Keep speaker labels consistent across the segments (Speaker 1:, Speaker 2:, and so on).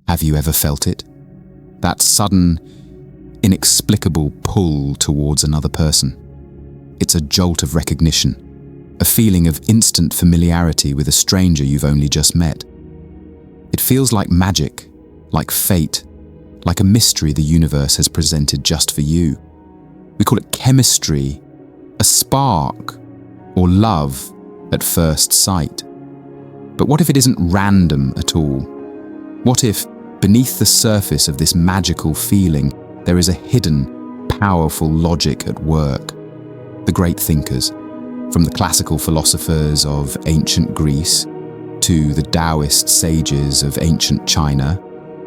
Speaker 1: Have you ever felt it? That sudden, inexplicable pull towards another person. It's a jolt of recognition, a feeling of instant familiarity with a stranger you've only just met. It feels like magic, like fate, like a mystery the universe has presented just for you. We call it chemistry, a spark, or love at first sight. But what if it isn't random at all? What if, beneath the surface of this magical feeling, there is a hidden, powerful logic at work? The great thinkers, from the classical philosophers of ancient Greece to the Daoist sages of ancient China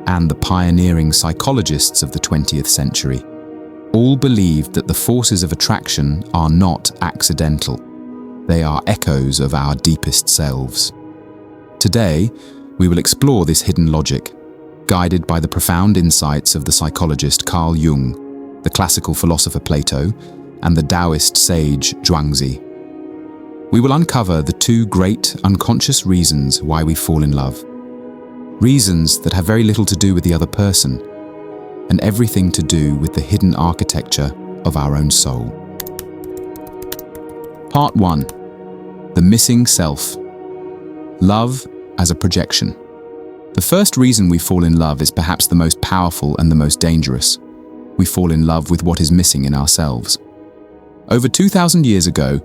Speaker 1: and the pioneering psychologists of the 20th century, all believed that the forces of attraction are not accidental. They are echoes of our deepest selves. Today, we will explore this hidden logic, guided by the profound insights of the psychologist Carl Jung, the classical philosopher Plato, and the Daoist sage Zhuangzi. We will uncover the two great unconscious reasons why we fall in love. Reasons that have very little to do with the other person, and everything to do with the hidden architecture of our own soul. Part 1. The missing self. Love as a projection. The first reason we fall in love is perhaps the most powerful and the most dangerous. We fall in love with what is missing in ourselves. Over 2,000 years ago,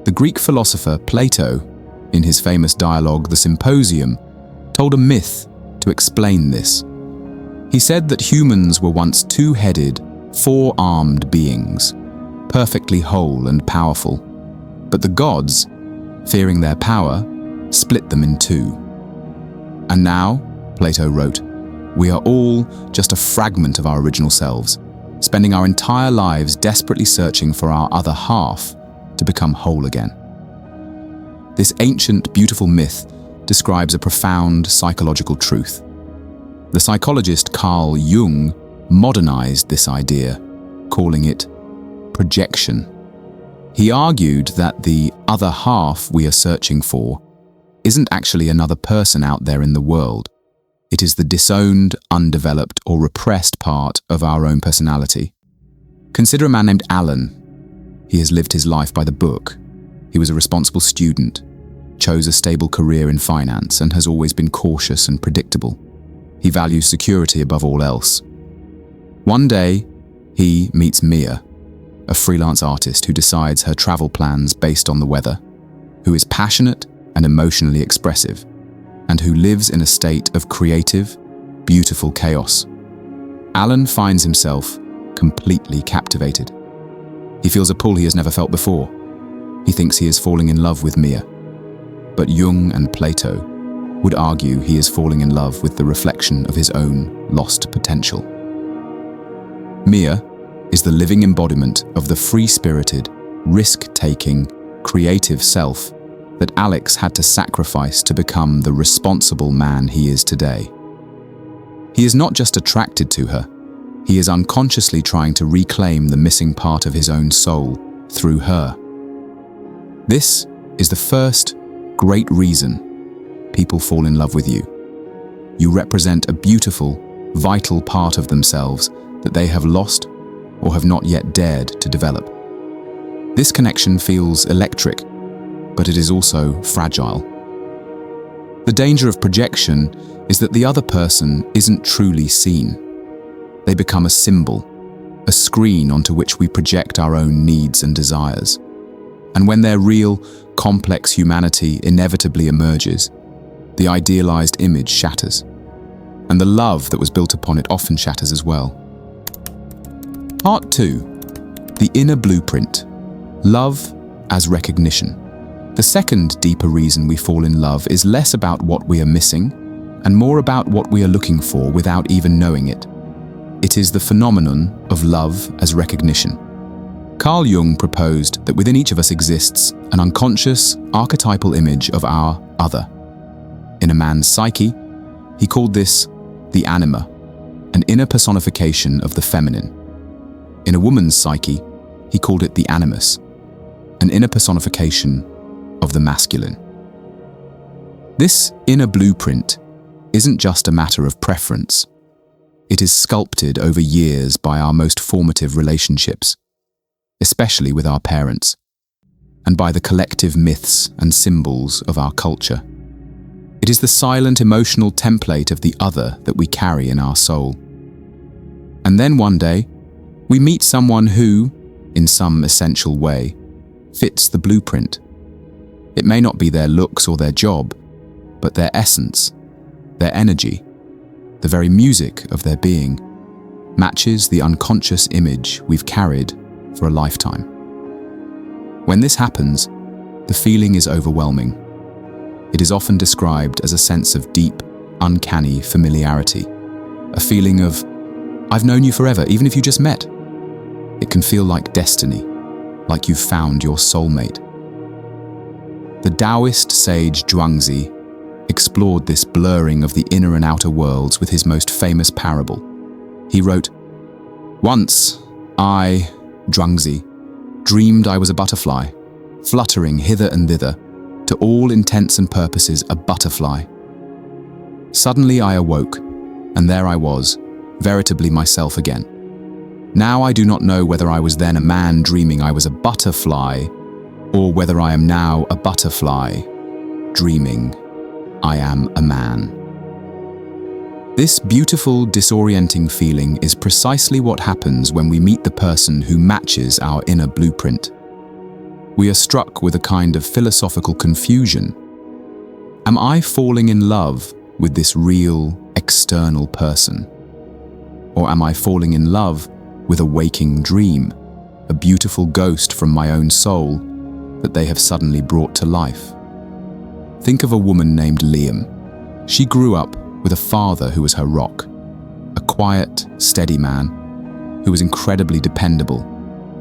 Speaker 1: the Greek philosopher Plato, in his famous dialogue The Symposium, told a myth to explain this. He said that humans were once two-headed, four-armed beings, perfectly whole and powerful. But the gods, fearing their power, split them in two. And now, Plato wrote, we are all just a fragment of our original selves, spending our entire lives desperately searching for our other half to become whole again. This ancient, beautiful myth describes a profound psychological truth. The psychologist Carl Jung modernized this idea, calling it projection. He argued that the other half we are searching for isn't actually another person out there in the world. It is the disowned, undeveloped, or repressed part of our own personality. Consider a man named Alan. He has lived his life by the book. He was a responsible student, chose a stable career in finance, and has always been cautious and predictable. He values security above all else. One day, he meets Mia, a freelance artist who decides her travel plans based on the weather, who is passionate and emotionally expressive, and who lives in a state of creative, beautiful chaos. Alan finds himself completely captivated. He feels a pull he has never felt before. He thinks he is falling in love with Mia. But Jung and Plato would argue he is falling in love with the reflection of his own lost potential. Mia is the living embodiment of the free-spirited, risk-taking, creative self that Alex had to sacrifice to become the responsible man he is today. He is not just attracted to her, he is unconsciously trying to reclaim the missing part of his own soul through her. This is the first great reason people fall in love with you. You represent a beautiful, vital part of themselves that they have lost or have not yet dared to develop. This connection feels electric, but it is also fragile. The danger of projection is that the other person isn't truly seen. They become a symbol, a screen onto which we project our own needs and desires. And when their real, complex humanity inevitably emerges, the idealized image shatters. And the love that was built upon it often shatters as well. Part 2. The inner blueprint. Love as recognition. The second deeper reason we fall in love is less about what we are missing and more about what we are looking for without even knowing it. It is the phenomenon of love as recognition. Carl Jung proposed that within each of us exists an unconscious, archetypal image of our other. In a man's psyche, he called this the Anima, an inner personification of the feminine. In a woman's psyche, he called it the Animus, an inner personification of the masculine. This inner blueprint isn't just a matter of preference. It is sculpted over years by our most formative relationships, especially with our parents, and by the collective myths and symbols of our culture. It is the silent emotional template of the other that we carry in our soul. And then one day, we meet someone who, in some essential way, fits the blueprint. It may not be their looks or their job, but their essence, their energy, the very music of their being, matches the unconscious image we've carried for a lifetime. When this happens, the feeling is overwhelming. It is often described as a sense of deep, uncanny familiarity, a feeling of, I've known you forever, even if you just met. It can feel like destiny, like you've found your soulmate. The Daoist sage Zhuangzi explored this blurring of the inner and outer worlds with his most famous parable. He wrote, "Once, I, Zhuangzi, dreamed I was a butterfly, fluttering hither and thither, to all intents and purposes a butterfly. Suddenly I awoke, and there I was, veritably myself again. Now I do not know whether I was then a man dreaming I was a butterfly, or whether I am now a butterfly, dreaming I am a man." This beautiful, disorienting feeling is precisely what happens when we meet the person who matches our inner blueprint. We are struck with a kind of philosophical confusion. Am I falling in love with this real, external person? Or am I falling in love with a waking dream, a beautiful ghost from my own soul that they have suddenly brought to life? Think of a woman named Liam. She grew up with a father who was her rock, a quiet, steady man who was incredibly dependable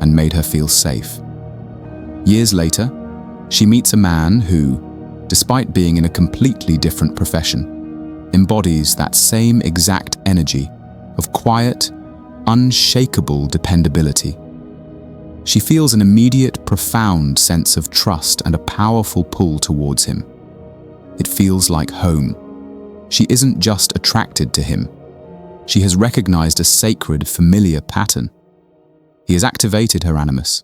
Speaker 1: and made her feel safe. Years later, she meets a man who, despite being in a completely different profession, embodies that same exact energy of quiet, unshakable dependability. She feels an immediate, profound sense of trust and a powerful pull towards him. It feels like home. She isn't just attracted to him. She has recognized a sacred, familiar pattern. He has activated her animus.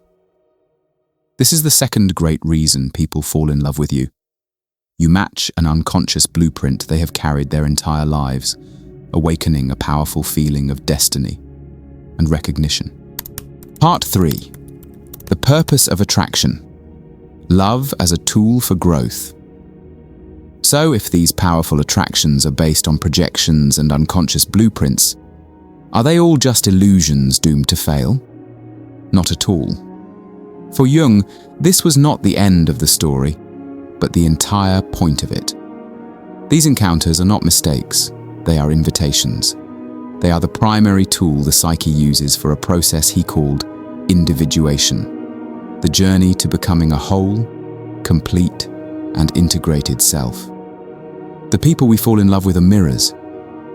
Speaker 1: This is the second great reason people fall in love with you. You match an unconscious blueprint they have carried their entire lives, awakening a powerful feeling of destiny and recognition. Part 3. The purpose of attraction. Love as a tool for growth. So if these powerful attractions are based on projections and unconscious blueprints, are they all just illusions doomed to fail? Not at all. For Jung, this was not the end of the story, but the entire point of it. These encounters are not mistakes, they are invitations. They are the primary tool the psyche uses for a process he called individuation, the journey to becoming a whole, complete, and integrated self. The people we fall in love with are mirrors.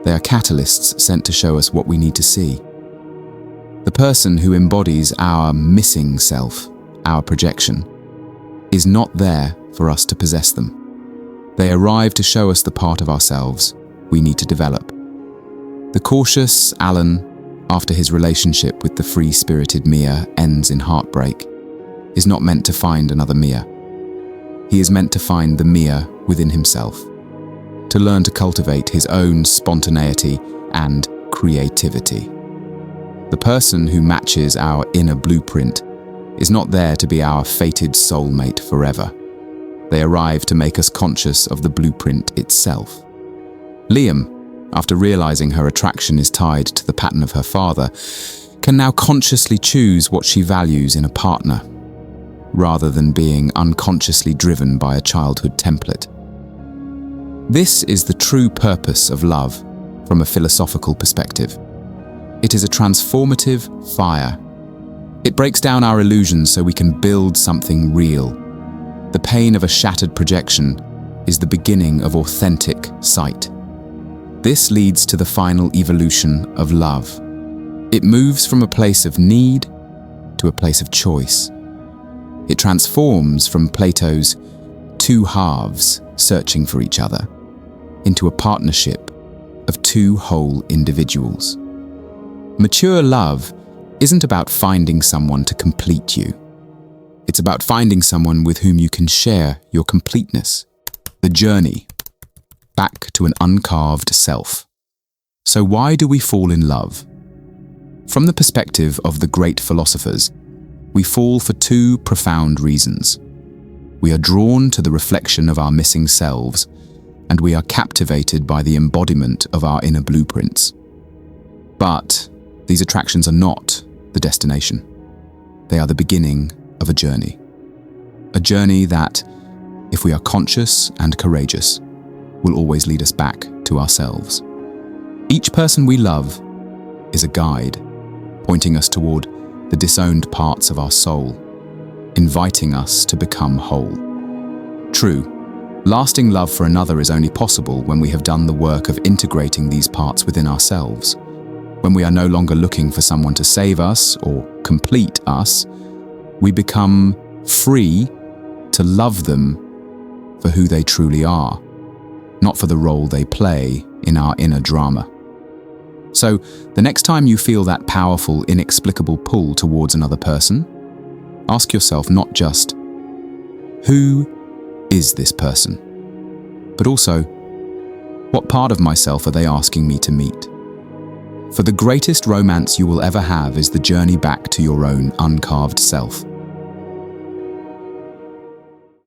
Speaker 1: They are catalysts sent to show us what we need to see. The person who embodies our missing self, our projection, is not there for us to possess them. They arrive to show us the part of ourselves we need to develop. The cautious Alan, after his relationship with the free-spirited Mia ends in heartbreak, is not meant to find another Mia. He is meant to find the Mia within himself, to learn to cultivate his own spontaneity and creativity. The person who matches our inner blueprint is not there to be our fated soulmate forever. They arrive to make us conscious of the blueprint itself. Liam, after realizing her attraction is tied to the pattern of her father, can now consciously choose what she values in a partner, rather than being unconsciously driven by a childhood template. This is the true purpose of love from a philosophical perspective. It is a transformative fire. It breaks down our illusions so we can build something real. The pain of a shattered projection is the beginning of authentic sight. This leads to the final evolution of love. It moves from a place of need to a place of choice. It transforms from Plato's two halves searching for each other into a partnership of two whole individuals. Mature love isn't about finding someone to complete you. It's about finding someone with whom you can share your completeness, the journey back to an uncarved self. So why do we fall in love? From the perspective of the great philosophers, we fall for two profound reasons. We are drawn to the reflection of our missing selves, and we are captivated by the embodiment of our inner blueprints. But these attractions are not the destination. They are the beginning of a journey. A journey that, if we are conscious and courageous, will always lead us back to ourselves. Each person we love is a guide, pointing us toward the disowned parts of our soul, inviting us to become whole. True, lasting love for another is only possible when we have done the work of integrating these parts within ourselves. When we are no longer looking for someone to save us or complete us, we become free to love them for who they truly are, not for the role they play in our inner drama. So, the next time you feel that powerful, inexplicable pull towards another person, ask yourself not just, who is this person? But also, what part of myself are they asking me to meet? For the greatest romance you will ever have is the journey back to your own uncarved self.